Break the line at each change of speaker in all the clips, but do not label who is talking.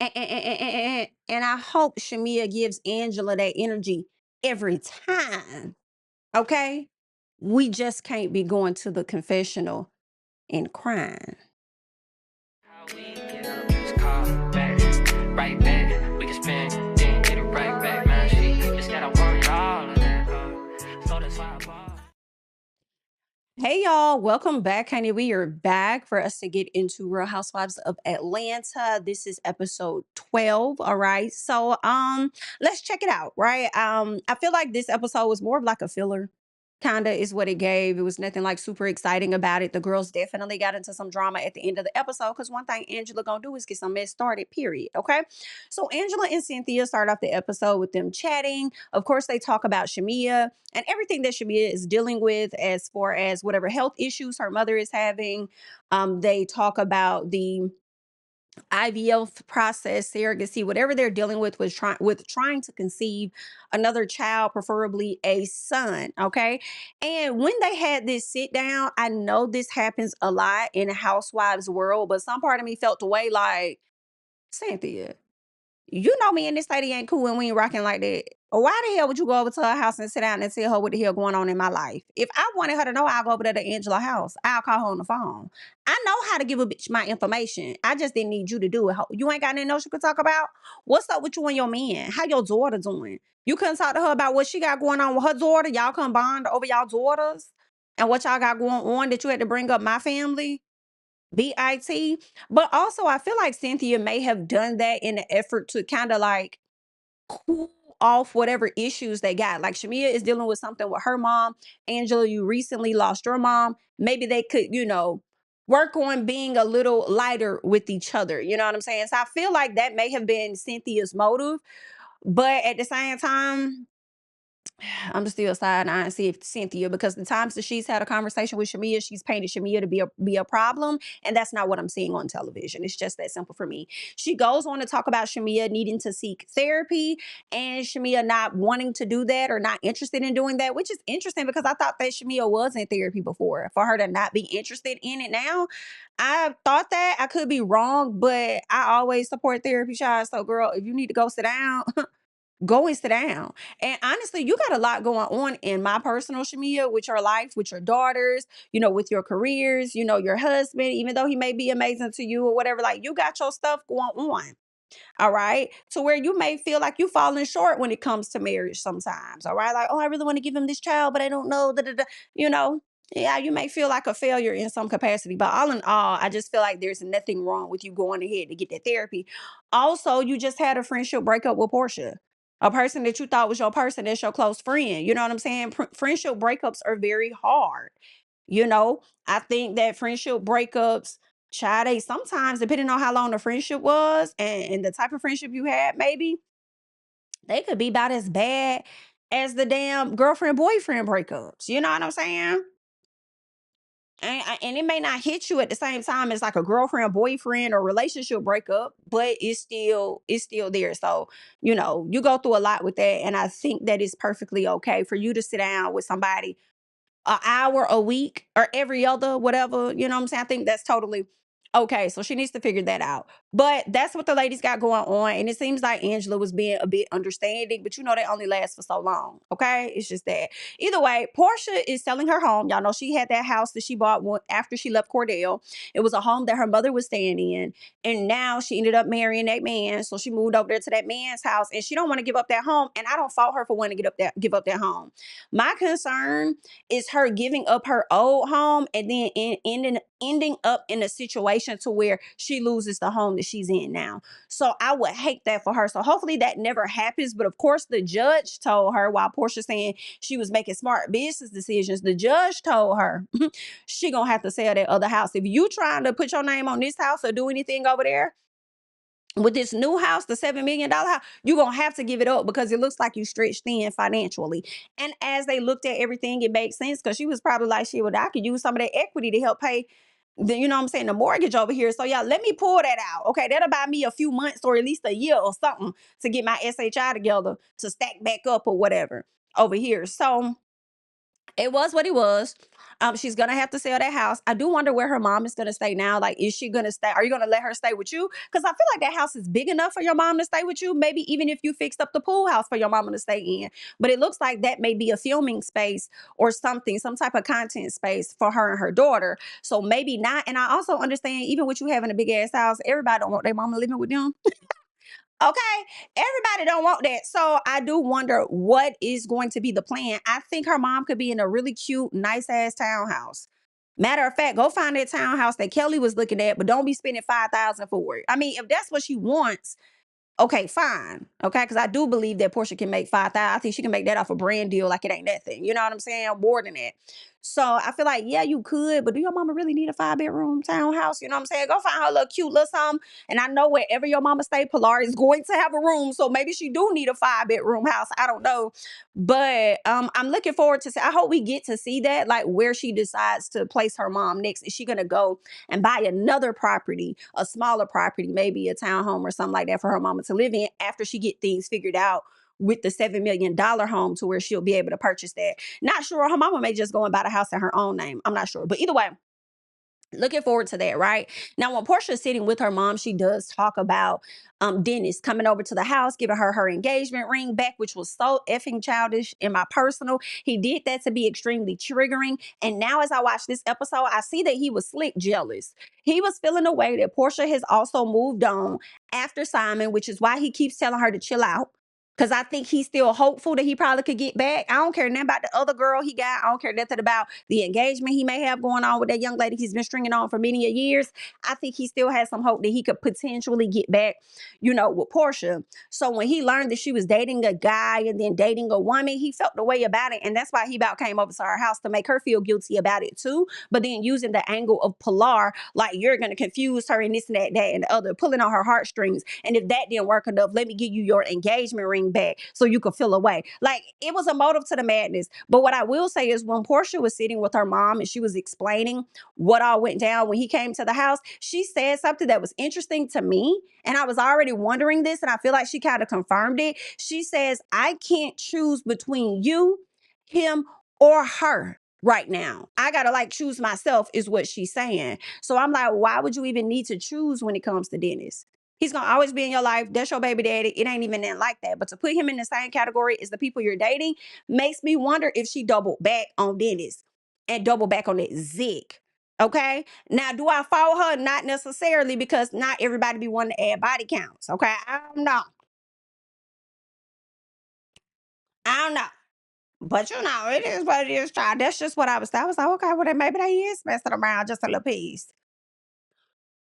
And I hope Shamea gives Angela that energy every time. Okay? We just can't be going to the confessional and crying.
How we get up, just call back, right back. We can spend, then get it right back, man. She just gotta worry all of that, so that's why I bought.
Hey y'all, welcome back. Kandi, we are back for us to get into Real Housewives of Atlanta. This is episode 12. All right. So let's check it out, right? I feel like this episode was more of like a filler. Kinda is what it gave. It was nothing like super exciting about it. The girls definitely got into some drama at the end of the episode because one thing Angela gonna do is get some mess started, period. Okay. So Angela and Cynthia start off the episode with them chatting. Of course, they talk about Shamea and everything that Shamea is dealing with as far as whatever health issues her mother is having. They talk about the IVF process, surrogacy, whatever they're dealing with trying to conceive another child, preferably a son. Okay. And when they had this sit down, I know this happens a lot in a housewives world, but some part of me felt the way like, Cynthia, you know me and this lady ain't cool and we ain't rocking like that. Why the hell would you go over to her house and sit down and tell her what the hell going on in my life? If I wanted her to know, I'll go over there to Angela's house. I'll call her on the phone. I know how to give a bitch my information. I just didn't need you to do it. You ain't got nothing else you could talk about? What's up with you and your man? How your daughter doing? You couldn't talk to her about what she got going on with her daughter? Y'all come bond over y'all daughters and what y'all got going on that you had to bring up my family? BIT. But also, I feel like Cynthia may have done that in an effort to kind of like cool off whatever issues they got. Like Shamea is dealing with something with her mom. Angela, you recently lost your mom. Maybe they could, work on being a little lighter with each other. You know what I'm saying? So I feel like that may have been Cynthia's motive. But at the same time, I'm still side eyeing see if Cynthia, because the times that she's had a conversation with Shamea, she's painted Shamea to be a problem, and that's not what I'm seeing on television. It's just that simple for me. She goes on to talk about Shamea needing to seek therapy and Shamea not wanting to do that or not interested in doing that, which is interesting because I thought that Shamea was in therapy before. For her to not be interested in it now, I thought that. I could be wrong, but I always support therapy, child. So, girl, if you need to go sit down, go and sit down. And honestly, you got a lot going on in my personal Shamea with your life, with your daughters, with your careers, your husband, even though he may be amazing to you or whatever, like you got your stuff going on. All right. To where you may feel like you falling short when it comes to marriage sometimes. All right. Like, oh, I really want to give him this child, but I don't know. Da, da, da. You know, yeah, you may feel like a failure in some capacity. But all in all, I just feel like there's nothing wrong with you going ahead to get that therapy. Also, you just had a friendship breakup with Porsha. A person that you thought was your person, that's your close friend. You know what I'm saying? Friendship breakups are very hard. I think that friendship breakups, child, they sometimes, depending on how long the friendship was and the type of friendship you had, maybe they could be about as bad as the damn girlfriend boyfriend breakups. You know what I'm saying? And it may not hit you at the same time as like a girlfriend boyfriend or relationship breakup, but it's still there. So you go through a lot with that, and I think that it's perfectly okay for you to sit down with somebody an hour a week or every other, whatever. You know what I'm saying? I think that's totally okay. So she needs to figure that out. But that's what the ladies got going on. And it seems like Angela was being a bit understanding, but they only last for so long. Okay. It's just that. Either way, Porsha is selling her home. Y'all know she had that house that she bought after she left Cordell. It was a home that her mother was staying in. And now she ended up marrying that man. So she moved over there to that man's house and she don't want to give up that home. And I don't fault her for wanting to give up that home. My concern is her giving up her old home and then ending up in a situation to where she loses the home that she's in now. So I would hate that for her. So hopefully that never happens. But of course, the judge told her, while Porsha saying she was making smart business decisions, the judge told her she gonna have to sell that other house. If you trying to put your name on this house or do anything over there, with this new house, the $7 million house, you're going to have to give it up because it looks like you stretched thin financially. And as they looked at everything, it made sense because she was probably like, shit, well, I could use some of that equity to help pay the mortgage over here. So yeah, let me pull that out. Okay, that'll buy me a few months or at least a year or something to get my SHI together to stack back up or whatever over here. So it was what it was. She's gonna have to sell that house. I do wonder where her mom is gonna stay now. Like, is she gonna stay? Are you gonna let her stay with you? Because I feel like that house is big enough for your mom to stay with you. Maybe even if you fixed up the pool house for your mama to stay in. But it looks like that may be a filming space or something, some type of content space for her and her daughter. So maybe not. And I also understand, even with you having a big ass house, everybody don't want their mama living with them. Okay, everybody don't want that. So I do wonder what is going to be the plan. I think her mom could be in a really cute, nice ass townhouse. Matter of fact, go find that townhouse that Kelly was looking at, but don't be spending 5,000 for it. I mean, if that's what she wants, okay, fine. Okay, because I do believe that Porsha can make 5,000. I think she can make that off a brand deal like it ain't nothing. You know what I'm saying? More than that. So I feel like, yeah, you could, but do your mama really need a 5-bedroom townhouse? You know what I'm saying? Go find her a little cute little something. And I know wherever your mama stay, Pilar is going to have a room. So maybe she do need a 5-bedroom house. I don't know. But I'm looking forward to see. I hope we get to see that, like where she decides to place her mom next. Is she gonna go and buy another property, a smaller property, maybe a townhome or something like that for her mama to live in after she get things figured out with the $7 million home to where she'll be able to purchase that? Not sure. Her mama may just go and buy the house in her own name. I'm not sure. But either way, looking forward to that, right? Now, when Porsha is sitting with her mom, she does talk about Dennis coming over to the house, giving her engagement ring back, which was so effing childish in my personal. He did that to be extremely triggering. And now, as I watch this episode, I see that he was slick jealous. He was feeling a way that Porsha has also moved on after Simon, which is why he keeps telling her to chill out. Because I think he's still hopeful that he probably could get back. I don't care nothing about the other girl he got. I don't care nothing about the engagement he may have going on with that young lady he's been stringing on for many years. I think he still has some hope that he could potentially get back, with Porsha. So when he learned that she was dating a guy and then dating a woman, he felt the way about it. And that's why he about came over to our house to make her feel guilty about it too. But then using the angle of Pilar, like you're going to confuse her and this and that and the other, pulling on her heartstrings. And if that didn't work enough, let me give you your engagement ring back so you could feel away. Like, it was a motive to the madness. But what I will say is, when Porsha was sitting with her mom and she was explaining what all went down when he came to the house, she said something that was interesting to me. And I was already wondering this, and I feel like she kind of confirmed it. She says, I can't choose between you, him, or her right now. I gotta choose myself, is what she's saying. So I'm like, why would you even need to choose when it comes to Dennis? He's gonna always be in your life. That's your baby daddy. It ain't even that like that. But to put him in the same category as the people you're dating makes me wonder if she doubled back on Dennis and doubled back on that Zeke. Okay. Now, do I follow her? Not necessarily, because not everybody be wanting to add body counts. Okay. I don't know. I don't know. But it is what it is, child. That's just what I was. I was like, okay, well then maybe they is messing around just a little piece.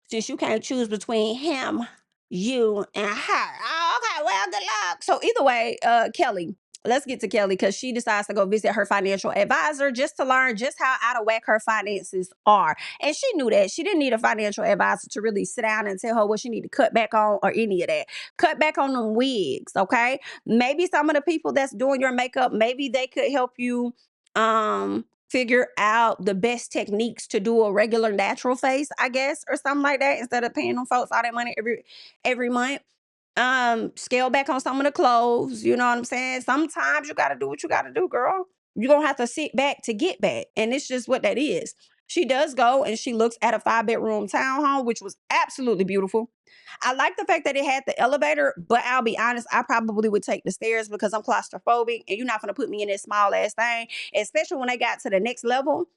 Since you can't choose between him, you, and her. Oh, okay, well, good luck. So either way, Kelly, let's get to Kelly, because she decides to go visit her financial advisor just to learn just how out of whack her finances are. And she knew that. She didn't need a financial advisor to really sit down and tell her what she need to cut back on or any of that. Cut back on them wigs, okay? Maybe some of the people that's doing your makeup, maybe they could help you figure out the best techniques to do a regular natural face, I guess, or something like that, instead of paying them folks all that money every month. Scale back on some of the clothes. You know what I'm saying? Sometimes you gotta do what you gotta do, girl. You're gonna have to sit back to get back. And it's just what that is. She does go and she looks at a 5-bedroom townhome, which was absolutely beautiful. I like the fact that it had the elevator, but I'll be honest, I probably would take the stairs because I'm claustrophobic, and you're not gonna put me in that small ass thing, especially when they got to the next level.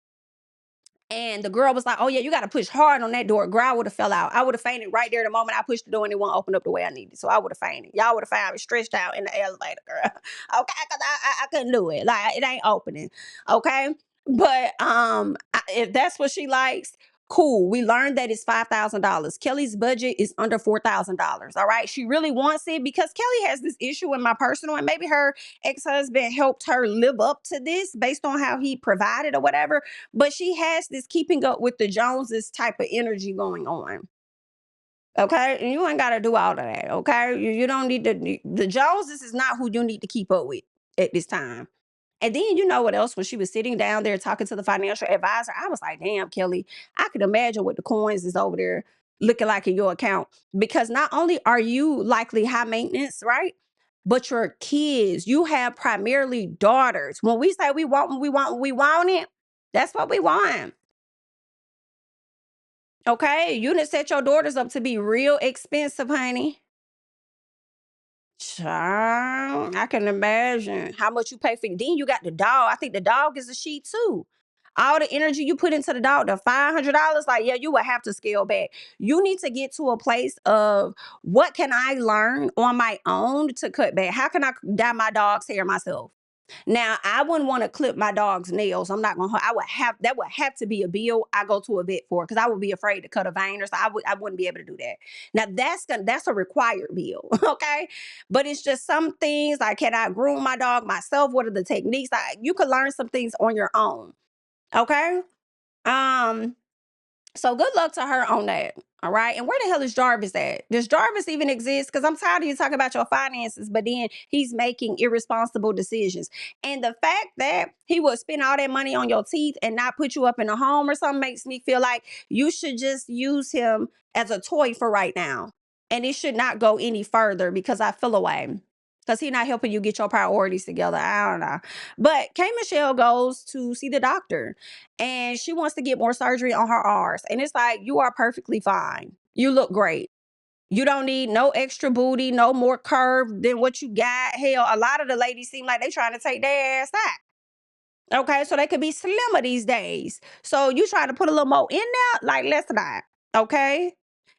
And the girl was like, oh yeah, you got to push hard on that door. Girl, I would have fell out. I would have fainted right there the moment I pushed the door and it won't open up the way I needed. So I would have fainted. Y'all would have found me stretched out in the elevator, girl. Okay, because I couldn't do it. Like, it ain't opening. Okay. But if that's what she likes, cool. We learned that it's $5,000. Kelly's budget is under $4,000. All right. She really wants it because Kelly has this issue in my personal, and maybe her ex-husband helped her live up to this based on how he provided or whatever. But she has this keeping up with the Joneses type of energy going on. Okay. And you ain't got to do all of that. Okay. You don't need to. The Joneses is not who you need to keep up with at this time. And then, you know what else? When she was sitting down there talking to the financial advisor, I was like, damn, Kelly, I could imagine what the coins is over there looking like in your account. Because not only are you likely high maintenance, right? But your kids, you have primarily daughters. When we say we want it, That's what we want. Okay, you done set your daughters up to be real expensive, honey. Child, I can imagine how much you pay for. Then you got the dog. I think the dog is a she too. All the energy you put into the dog, the $500, like, yeah, you would have to scale back. You need to get to a place of what can I learn on my own to cut back? How can I dye my dog's hair myself? Now, I wouldn't want to clip my dog's nails. I'm not gonna. I would have that would have to be a bill I go to a vet for because I would be afraid to cut a vein or so. I wouldn't be able to do that. Now that's a required bill, okay? But it's just some things like can I groom my dog myself? What are the techniques? You could learn some things on your own, okay? Um, so good luck to her on that. All right. And where the hell is Jarvis at? Does Jarvis even exist? Because I'm tired of you talking about your finances, but then he's making irresponsible decisions. And the fact that he would spend all that money on your teeth and not put you up in a home or something makes me feel like you should just use him as a toy for right now. And it should not go any further because I feel away. Because he's not helping you get your priorities together. I don't know. But K Michelle goes to see the doctor and she wants to get more surgery on her R's. And it's like, you are perfectly fine. You look great. You don't need no extra booty, no more curve than what you got. Hell, a lot of the ladies seem like they trying to take their ass out. Okay, so they could be slimmer these days. So you trying to put a little more in there? Like, let's not. Okay.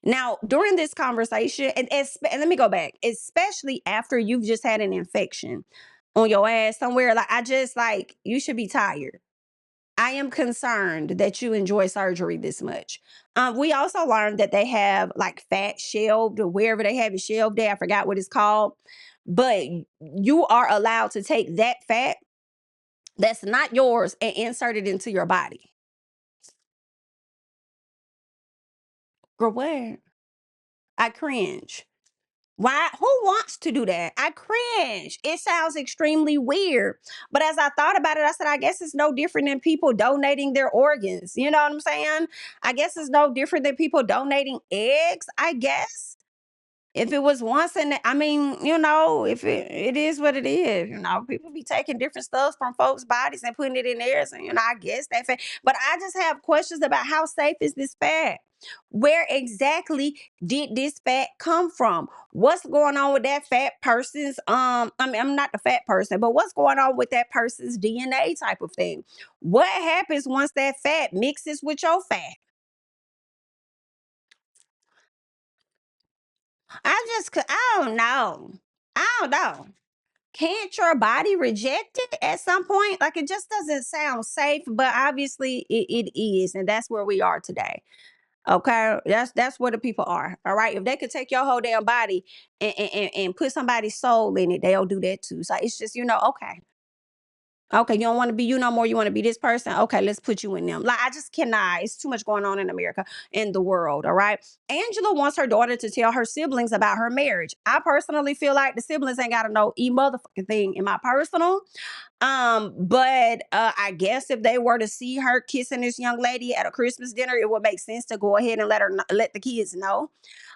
Now, during this conversation, and let me go back, especially after you've just had an infection on your ass somewhere, like I just like you should be tired. I am concerned that you enjoy surgery this much. We also learned that they have like fat shelved or wherever they have it shelved there. I forgot what it's called. But you are allowed to take that fat that's not yours and insert it into your body. Girl, what? I cringe. Why? Who wants to do that? I cringe. It sounds extremely weird. But as I thought about it, I said, I guess it's no different than people donating their organs. You know what I'm saying? I guess it's no different than people donating eggs, I guess. If it was once I mean, if it is what it is, people be taking different stuff from folks' bodies and putting it in theirs. And, I guess that fat. But I just have questions about how safe is this fat? Where exactly did this fat come from? What's going on with that fat person's, I mean, I'm not the fat person, but what's going on with that person's DNA type of thing? What happens once that fat mixes with your fat? I don't know. I don't know. Can't your body reject it at some point? Like it just doesn't sound safe, but obviously it is, and that's where we are today. Okay, that's where the people are. All right, if they could take your whole damn body and put somebody's soul in it, they'll do that too. So it's just okay. Okay, you don't want to be you no more. You want to be this person. Okay, let's put you in them. Like I just cannot. It's too much going on in America, in the world. All right. Angela wants her daughter to tell her siblings about her marriage. I personally feel like the siblings ain't got to know motherfucking thing in my personal. But I guess if they were to see her kissing this young lady at a Christmas dinner, it would make sense to go ahead and let the kids know.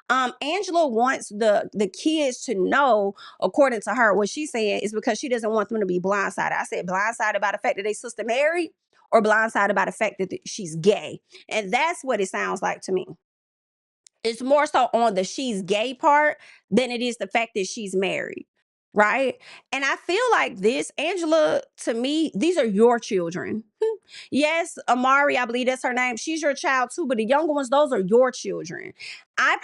Angela wants the kids to know, according to her, what she's saying is because she doesn't want them to be blindsided. I said blindsided by the fact that they sister married, or blindsided by the fact that she's gay, and that's what it sounds like to me. It's more so on the she's gay part than it is the fact that she's married. Right. And I feel like this, Angela, to me, these are your children. Yes, Amari, I believe that's her name. She's your child too, but the younger ones, those are your children. I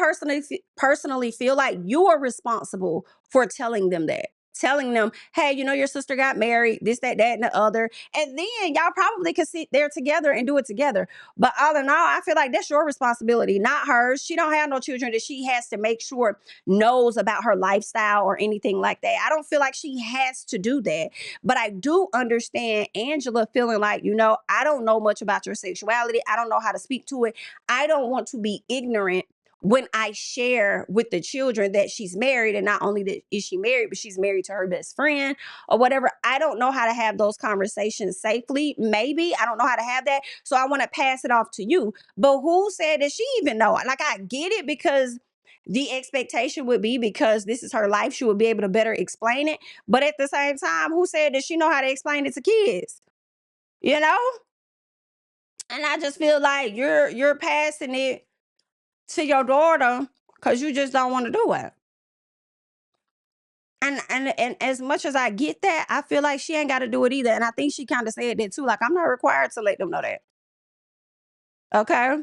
personally feel like you are responsible for telling them that. Telling them, hey, your sister got married, this, that, and the other. And then y'all probably could sit there together and do it together. But all in all, I feel like that's your responsibility, not hers. She don't have no children that she has to make sure knows about her lifestyle or anything like that. I don't feel like she has to do that. But I do understand Angela feeling like, I don't know much about your sexuality. I don't know how to speak to it. I don't want to be ignorant when I share with the children that she's married, and not only that is she married, but she's married to her best friend or whatever. I don't know how to have those conversations safely. Maybe I don't know how to have that. So I want to pass it off to you. But who said that she even know? Like, I get it because the expectation would be because this is her life, she would be able to better explain it. But at the same time, who said that she know how to explain it to kids? You know? And I just feel like you're passing it to your daughter because you just don't want to do it. And as much as I get that, I feel like she ain't got to do it either. And I think she kind of said that too. Like, I'm not required to let them know that. Okay.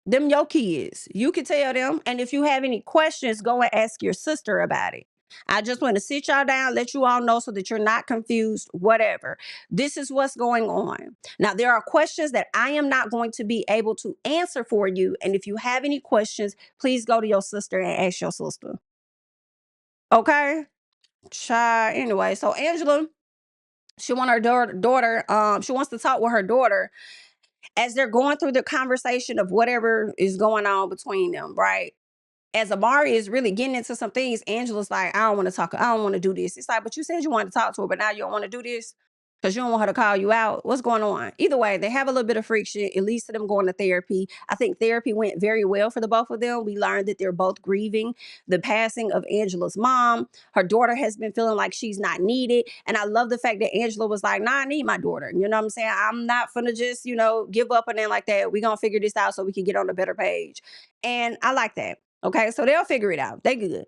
Them your kids. You can tell them. And if you have any questions, go and ask your sister about it. I just want to sit y'all down, let you all know so that you're not confused, whatever. This is what's going on. Now, there are questions that I am not going to be able to answer for you. And if you have any questions, please go to your sister and ask your sister. Okay? Child, anyway, so Angela, she want her daughter, she wants to talk with her daughter as they're going through the conversation of whatever is going on between them, right? As Amari is really getting into some things, Angela's like, I don't want to talk. I don't want to do this. It's like, but you said you wanted to talk to her, but now you don't want to do this because you don't want her to call you out. What's going on? Either way, they have a little bit of friction. It leads to them going to therapy. I think therapy went very well for the both of them. We learned that they're both grieving the passing of Angela's mom. Her daughter has been feeling like she's not needed. And I love the fact that Angela was like, nah, I need my daughter. You know what I'm saying? I'm not finna just, give up and then like that. We're going to figure this out so we can get on a better page. And I like that. Okay, so they'll figure it out. They good.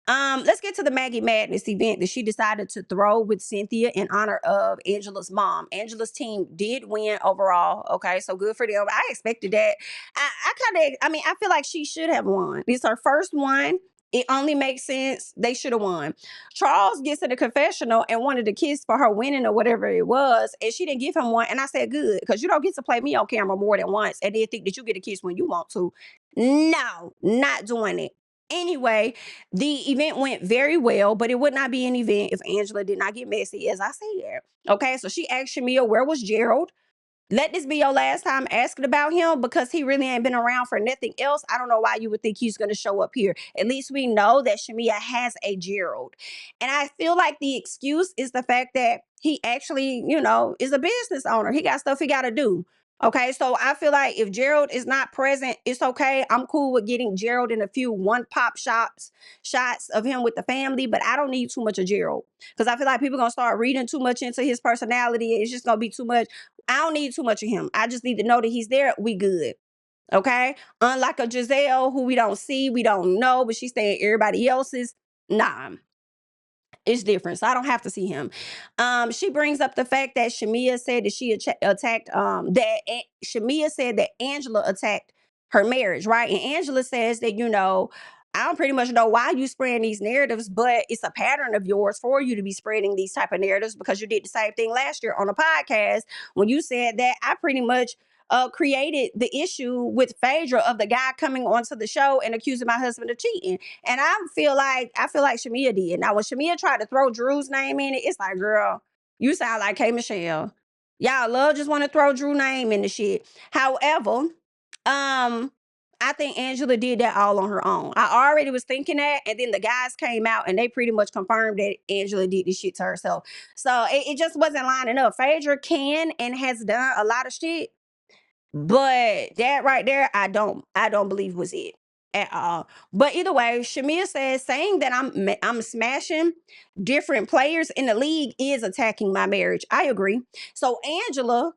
Let's get to the Maggie Madness event that she decided to throw with Cynthia in honor of Angela's mom. Angela's team did win overall. Okay, so good for them. I expected that. I feel like she should have won. It's her first one. It only makes sense. They should have won. Charles gets in the confessional and wanted a kiss for her winning or whatever it was, and she didn't give him one. And I said, good, because you don't get to play me on camera more than once and then think that you get a kiss when you want to. No, not doing it. Anyway, the event went very well, but it would not be an event if Angela did not get messy, as I said. Okay, so she asked Shamea, where was Gerald? Let this be your last time asking about him because he really ain't been around for nothing else. I don't know why you would think he's going to show up here. At least we know that Shamea has a Gerald. And I feel like the excuse is the fact that he actually, is a business owner. He got stuff he got to do. Okay, so I feel like if Gerald is not present, it's okay. I'm cool with getting Gerald in a few one pop shots of him with the family, but I don't need too much of Gerald because I feel like people are gonna start reading too much into his personality. It's just gonna be too much. I don't need too much of him. I just need to know that he's there. We good. Okay. Unlike a Gizelle who we don't see, we don't know, but she's saying everybody else's. Nah, it's different. So I don't have to see him. She brings up the fact that Shamea said that she attacked, Shamea said that Angela attacked her marriage, right? And Angela says that, I don't pretty much know why you spreading these narratives, but it's a pattern of yours for you to be spreading these type of narratives because you did the same thing last year on a podcast when you said that I pretty much created the issue with Phaedra of the guy coming onto the show and accusing my husband of cheating. And I feel like Shamea did. Now, when Shamea tried to throw Drew's name in it, it's like, girl, you sound like K. Michelle. Y'all love just want to throw Drew name in the shit. However, I think Angela did that all on her own. I already was thinking that, and then the guys came out and they pretty much confirmed that Angela did this shit to herself. So it just wasn't lining up. Phaedra can and has done a lot of shit, but that right there, I don't believe was it at all. But either way, Shamea says saying that I'm smashing different players in the league is attacking my marriage. I agree. So Angela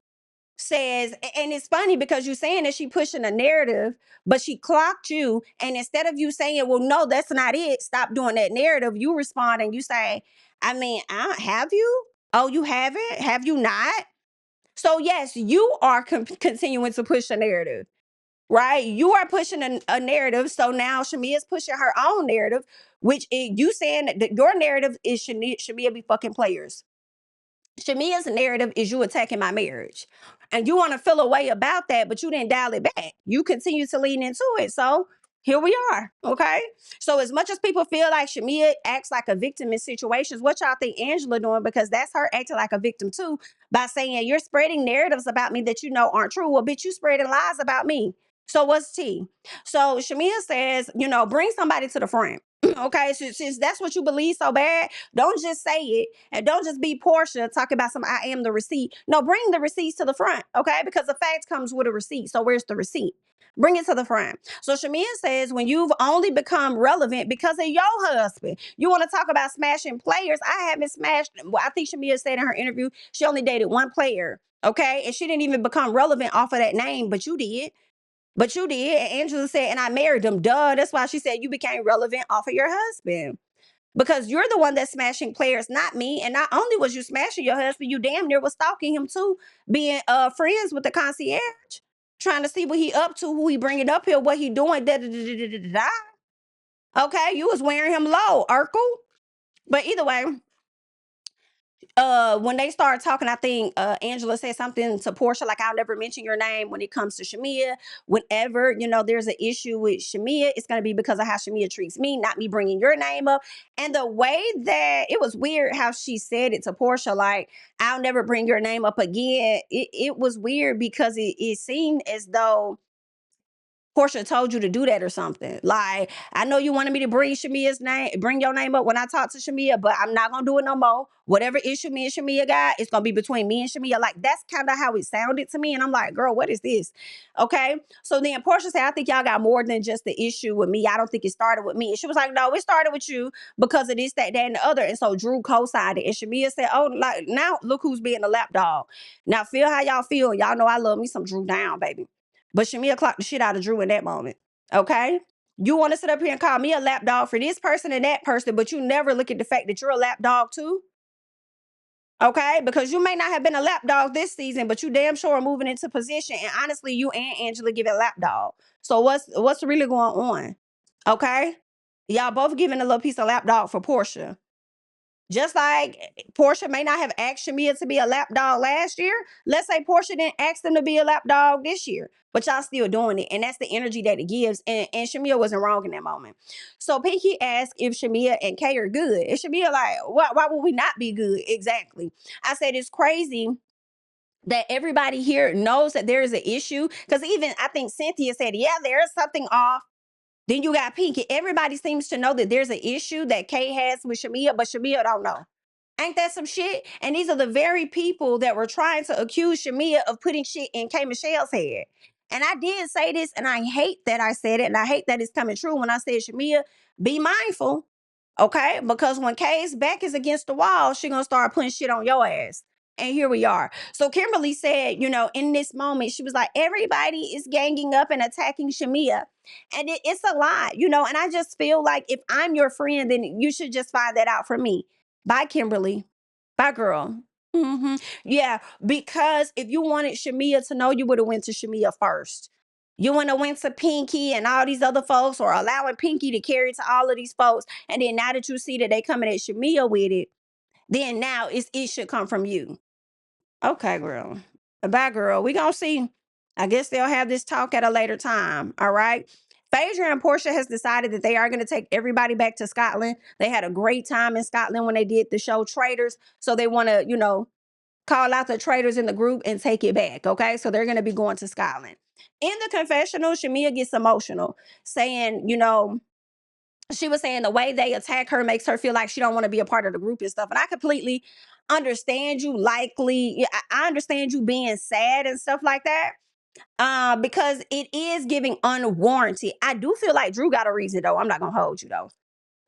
says, and it's funny because you're saying that she pushing a narrative, but she clocked you, and instead of you saying, well, no, that's not it, stop doing that narrative, you respond and you say, I have you? Oh, you haven't? Have you not? So yes, you are continuing to push a narrative, right? You are pushing a narrative. So now Shamea is pushing her own narrative, which you saying that your narrative is Shamea be fucking players. Shamea's narrative is you attacking my marriage. And you want to feel a way about that, but you didn't dial it back. You continue to lean into it. So here we are. Okay. So as much as people feel like Shamea acts like a victim in situations, what y'all think Angela doing? Because that's her acting like a victim too, by saying you're spreading narratives about me that you know aren't true. Well, bitch, you spreading lies about me. So what's tea? So Shamea says, bring somebody to the front. Okay, since that's what you believe so bad, don't just say it and don't just be Porsha talking about some I am the receipt. No, bring the receipts to the front, okay? Because the facts comes with a receipt. So where's the receipt? Bring it to the front. So Shamea says, when you've only become relevant because of your husband, you want to talk about smashing players. I haven't smashed. Well, I think Shamea said in her interview, she only dated one player. Okay. And she didn't even become relevant off of that name, but you did. But you did. And Angela said, and I married him. Duh. That's why she said you became relevant off of your husband. Because you're the one that's smashing players, not me. And not only was you smashing your husband, you damn near was stalking him too, being friends with the concierge, trying to see what he up to, who he bringing up here, what he doing. Da, da, da, da, da, da, da. Okay, you was wearing him low, Urkel. But either way, when they started talking, I think Angela said something to Porsha like, I'll never mention your name when it comes to Shamea. Whenever, you know, there's an issue with Shamea, it's going to be because of how Shamea treats me, not me bringing your name up. And the way that it was weird how she said it to Porsha, like, I'll never bring your name up again. It was weird because it seemed as though Porsha told you to do that or something. Like, I know you wanted me to bring Shamea's name, bring your name up when I talk to Shamea, but I'm not gonna do it no more. Whatever issue me and Shamea got, it's gonna be between me and Shamea. Like, that's kind of how it sounded to me. And I'm like, girl, what is this? Okay. So then Porsha said, I think y'all got more than just the issue with me. I don't think it started with me. And she was like, no, it started with you because of this, that, and the other. And so Drew co-signed it. And Shamea said, oh, like, now look who's being the lapdog. Now feel how y'all feel. Y'all know I love me some Drew down, baby. But Shamea clocked the shit out of Drew in that moment. Okay? You want to sit up here and call me a lapdog for this person and that person, but you never look at the fact that you're a lapdog too? Okay? Because you may not have been a lapdog this season, but you damn sure are moving into position. And honestly, you and Angela give it lapdog. So what's really going on? Okay? Y'all both giving a little piece of lapdog for Porsha. Just like Porsha may not have asked Shamea to be a lapdog last year. Let's say Porsha didn't ask them to be a lapdog this year, but y'all still doing it. And that's the energy that it gives. And Shamea wasn't wrong in that moment. So Pinky asked if Shamea and Kay are good. And Shamea like, why would we not be good? Exactly. I said, it's crazy that everybody here knows that there is an issue. Because even I think Cynthia said, yeah, there is something off. Then you got Pinky. Everybody seems to know that there's an issue that Kay has with Shamea, but Shamea don't know. Ain't that some shit? And these are the very people that were trying to accuse Shamea of putting shit in K Michelle's head. And I did say this, and I hate that I said it, and I hate that it's coming true when I said, Shamea, be mindful, okay? Because when Kay's back is against the wall, she gonna start putting shit on your ass. And here we are. So Kimberly said, you know, in this moment, she was like, everybody is ganging up and attacking Shamea. And it's a lot, you know, and I just feel like if I'm your friend, then you should just find that out for me. Bye, Kimberly. Bye, girl. Yeah, because if you wanted Shamea to know, you would have went to Shamea first. You wouldn't have went to Pinky and all these other folks, or allowing Pinky to carry to all of these folks. And then now that you see that they coming at Shamea with it, then now it should come from you. Okay, girl. Bye, girl. We gonna see. I guess they'll have this talk at a later time. All right. Phaedra and Porsha has decided that they are going to take everybody back to Scotland. They had a great time in Scotland when they did the show Traitors. So they want to, you know, call out the traitors in the group and take it back. Okay. So they're going to be going to Scotland. In the confessional, Shamea gets emotional, saying, you know, she was saying the way they attack her makes her feel like she don't want to be a part of the group and stuff. And I completely understand you. Likely, yeah, I understand you being sad and stuff like that. Because it is giving unwarranted. I do feel like Drew got a reason though. I'm not gonna hold you though.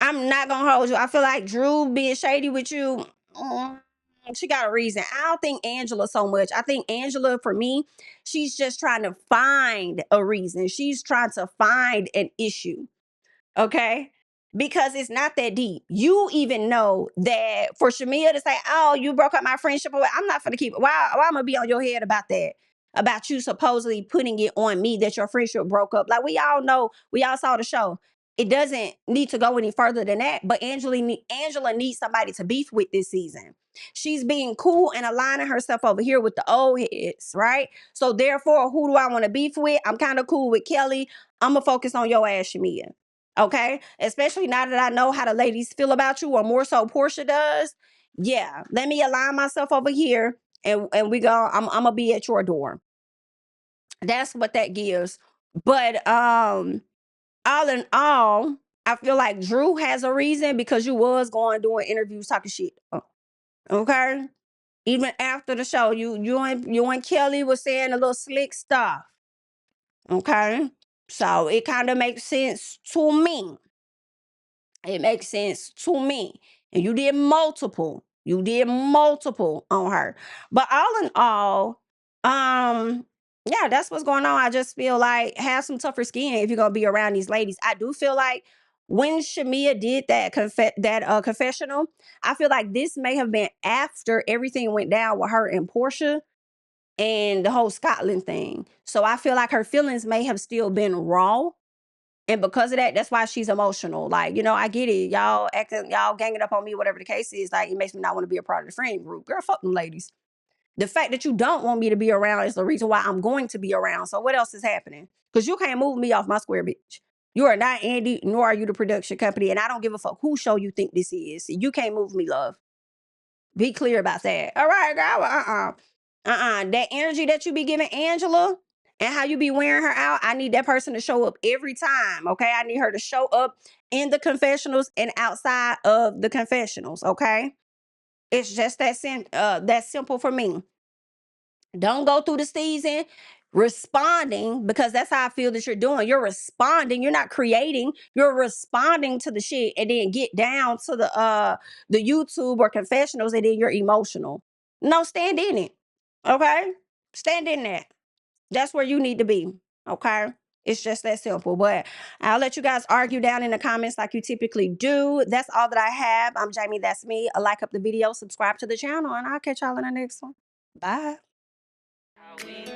I'm not gonna hold you. I feel like Drew being shady with you. She got a reason. I don't think Angela so much. I think Angela, for me, she's just trying to find a reason. She's trying to find an issue. Okay? Because it's not that deep. You even know that for Shamea to say, oh, you broke up my friendship, I'm not gonna keep it. Why I'm gonna be on your head about that? About you supposedly putting it on me that your friendship broke up. Like, we all know, we all saw the show. It doesn't need to go any further than that. But Angela needs somebody to beef with this season. She's being cool and aligning herself over here with the old heads, right? So therefore, who do I want to beef with? I'm kind of cool with Kelly. I'm gonna focus on your ass, Shamea. Okay, especially now that I know how the ladies feel about you, or more so Porsha does. Yeah, let me align myself over here, and we go. I'm gonna be at your door. That's what that gives. But all in all, I feel like Drew has a reason, because you was going doing interviews talking shit. Okay, even after the show, you and Kelly was saying a little slick stuff. Okay? So it kind of makes sense to me. It makes sense to me. And you did multiple. You did multiple on her. But all in all, yeah, that's what's going on. I just feel like have some tougher skin if you're gonna be around these ladies. I do feel like when Shamea did that confessional, I feel like this may have been after everything went down with her and Porsha and the whole Scotland thing. So I feel like her feelings may have still been raw. And because of that, that's why she's emotional. Like, I get it. Y'all ganging up on me, whatever the case is. Like, it makes me not want to be a part of the friend group. Girl, fuck them ladies. The fact that you don't want me to be around is the reason why I'm going to be around. So what else is happening? Because you can't move me off my square, bitch. You are not Andy, nor are you the production company. And I don't give a fuck whose show you think this is. You can't move me, love. Be clear about that. All right, girl. That energy that you be giving Angela and how you be wearing her out, I need that person to show up every time. Okay. I need her to show up in the confessionals and outside of the confessionals. Okay. It's just that simple for me. Don't go through the season responding, because that's how I feel that you're doing. You're responding. You're not creating. You're responding to the shit, and then get down to the YouTube or confessionals, and then you're emotional. No, stand in it. Okay? Stand in that. That's where you need to be. Okay? It's just that simple. But I'll let you guys argue down in the comments like you typically do. That's all that I have. I'm Jamie. That's me. Like up the video, subscribe to the channel, and I'll catch y'all in the next one. Bye.
How we